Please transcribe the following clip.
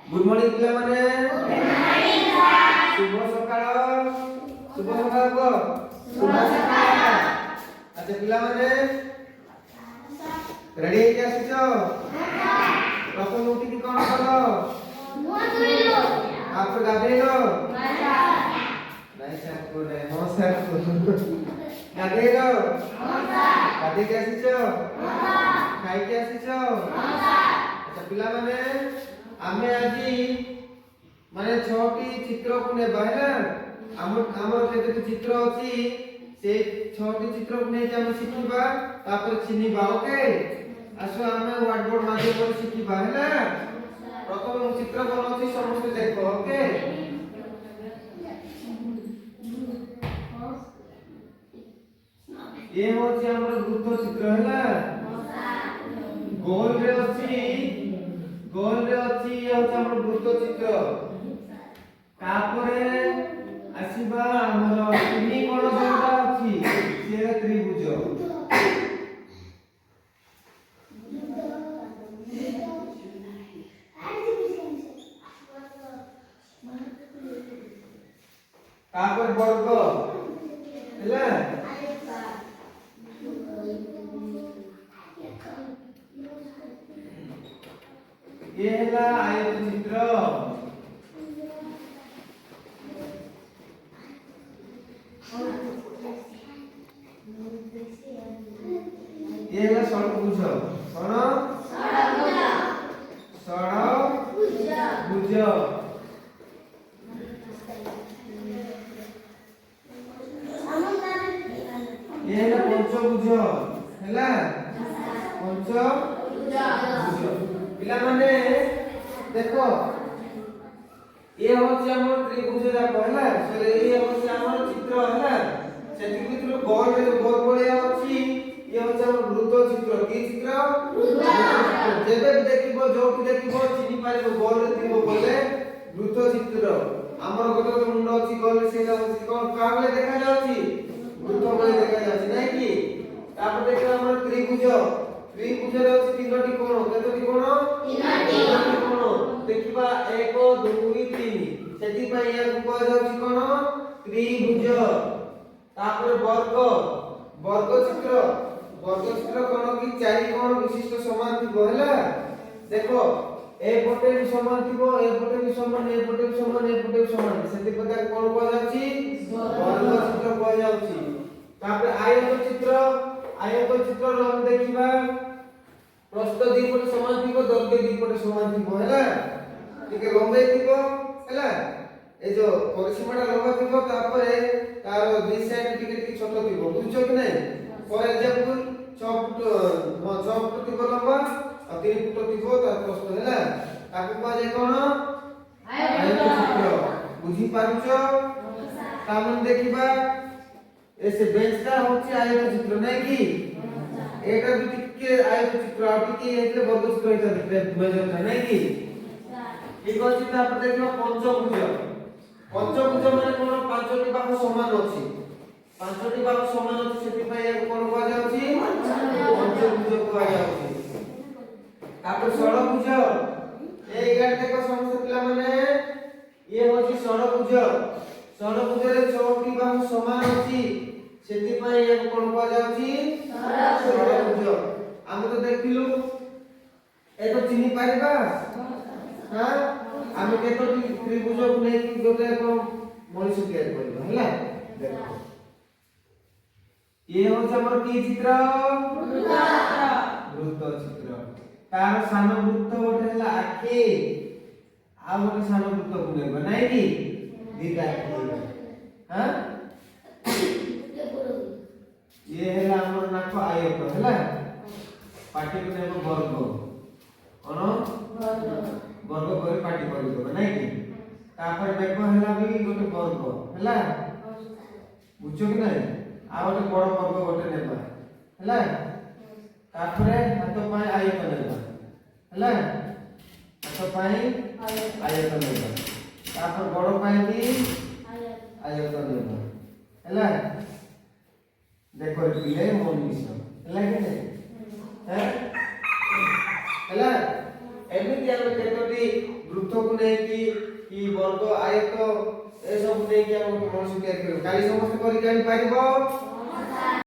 Good morning पिला माने शुभ सकाळ को शुभ सकाळ अच्छा पिला माने रेडी हे क्या सिचो प्रथम उठी की कोन करो मुंह धुइलो आप गाधेलो नहीं सर को नहीं हो सर गाधेलो गाधे क्या सिचो खाई क्या सिचो अच्छा पिला माने आमे आजी माने 6टी चित्र को ने बाहर हमर केते चित्र अछि से 6टी चित्र को ने हम सिखिबा तापर चिनिबा ओके आसो आमे व्हाइट बोर्ड माध्यम पर सिखिबा हैला प्रथम चित्र बनौछि समस्त देखो ओके ये होछि हमर वृत्त चित्र हैला गोल रे अछि ये होछि हमर वृत्त चित्र तापरे आसीबा हमर तिनि कोण जोटा अछि से त्रिभुज तापर वर्ग हैला ये हैला आयत चित्र ये हैला षडभुज कोन षडभुज ये हैला पंचभुज हैला पंचभुज पिला माने देखो ये होछि हमर त्रिभुज जा कहला से ये होछि हमर चित्र हैला सेति चित्र गोल रे गोल गोलिया अछि ये होछि हमर वृत्त चित्र की चित्र वृत्त जेबे देखिबो जोटी देखिबो चिनि पारिबो गोल रे दिबो बोले वृत्त चित्र हमर गोटे मुंड अछि गोल सेला होछि कोन कागले देखा जाउछि वृत्त बोले देखा जाउछि नै कि तापर देखिबा हमर त्रिभुज त्रिभुज रे अछि तीनटी कोण केतटी कोण तीनटी कोण देखिबा 1 2 3 सेति पय या को जाउछि कोण त्रिभुज तापर वर्ग चित्र कोण कि चारि कोण विशिष्ट समान थिबो हैला देखो ए पटे भी समान थिबो ए पटे भी समान ए पटे भी समान ए पटे भी समान सेति प्रकार कोण को जाउछि वर्ग चित्र को जाउछि तापर आयत चित्र रो हम देखिबा प्रस्थ दी पटे समान थिबो दर्घ्य दी पटे समान थिबो हैला ठीक है लंबाई थिबो हैला ए जो परिसीमाटा लंबा थिबो तापरे तार दुई साइड टिके छोट थिबो बुझछो कि नै फॉर एग्जांपल 6 फुट थिबो लंबा और 3 फुट थिबो तार प्रस्थ हैला ताकू को जे कोन आयत चित्र बुझी पारुछो तामन देखिबा ऐसे बेंचटा होछि आयत चित्र नै कि एटा भी टिके आयत चित्र आ टिके एते वर्ग चित्र होता मेजर नै कि ठीक अछि तापर देखिबा पंचभुज माने कोन पांचटी बाहु समान अछि पांचटी बाहु समान अछि सेति पय एक कोन को जाउछि पंचभुज को जाउछि तापर षडभुज ए गाड देखो समस्त पिला माने ये होछि षडभुज रे 6टी बाहु समान अछि सेति पय एक कोन को जाउछि षडभुज हम तो देखिलु ए तो चिनि पारिबा हां हम केतो त्रिभुज को नै कि गोटे को मनुष्य तैयार करबा हैला देखो ये हो हमर की चित्र वृत्त चित्र तार सान वृत्त गोटे हैला आखी आ गोटे सान वृत्त को नेबा नै कि दीटा हां ये हैला हमर नाक आयत हैला पाटी को नेबो वर्ग कोन वर्ग करे पाटी कर देबा नै कि तापर देखो हैला भी गोटे वर्ग हैला बुझो कि नै आ गोटे बड़ वर्ग गोटे नेबा हैला तापर हाथ पाए आयत नेबा हैला हाथ पाए आयत नेबा तापर बड़ पाए भी आयत नेबा हैला देखो पिले मन मिसो हैला कि नै हैं हैला एमिति हम केतोटी वृत्त ବୃତ୍ତକୁ ନେଇକି କି ବର୍ଗ ଆୟତ ଏ ସବୁ ନେଇକି ଆମକୁ ମଣିଷ ତିଆରି କରିବ। କାଲି ସମସ୍ତେ କରିକି ଆଣି ପାରିବ?